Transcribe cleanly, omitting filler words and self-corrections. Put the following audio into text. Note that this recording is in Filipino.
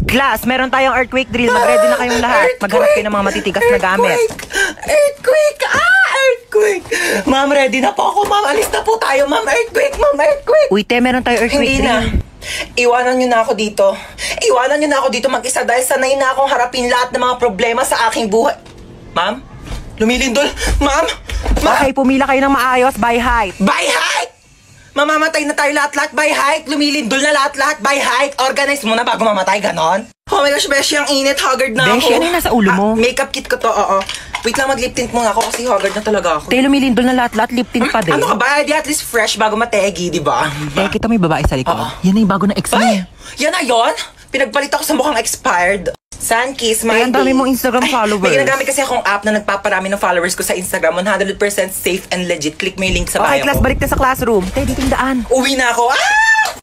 Class, meron tayong earthquake drill. Mag-ready na kayong lahat. Maghanap kayo ng mga matitigas na gamit. Earthquake! Earthquake! Ma'am, ready na po ako. Ma'am, alis na po tayo. Ma'am, earthquake! Ma'am, earthquake! Uy, te, meron tayong earthquake Hindi drill. na. Iwanan niyo na ako dito. Iwanan niyo na ako dito mag-isa dahil sanay na akong harapin lahat ng mga problema sa aking buhay. Ma'am? Lumilindol? Ma'am? Okay, pumila kayo ng maayos by height. By height! Mamamatay na tayo lahat-lahat by height. Lumilindol na lahat-lahat by height. Organize muna bago mamatay, ganon? Oh my gosh, Beshi, ang init. Haggard na Beshi, ako. ano yung nasa ulo mo? Makeup kit ko to, oo. Wait lang, mag-lip tint muna ako kasi haggard na talaga ako. Te, lumilindol na lahat-lahat. Lip tint pa din. Ano ka ba? Di at least fresh bago mategi, di ba? Te, kita mo yung babae sa likod. Oo. Yan na yung bago na ex mo. Ay! Yan na yun? Pinagpalit ako sa mukhang expired. Sunkiss, my Ay, ang dami babe. mong Instagram followers. May ginagamit kasi akong app na nagpaparami ng followers ko sa Instagram. 100% safe and legit. Click mo yung link sa bio Okay, class, ko. balik na sa classroom. Te, dito yung daan. Uwi na ako. Ah!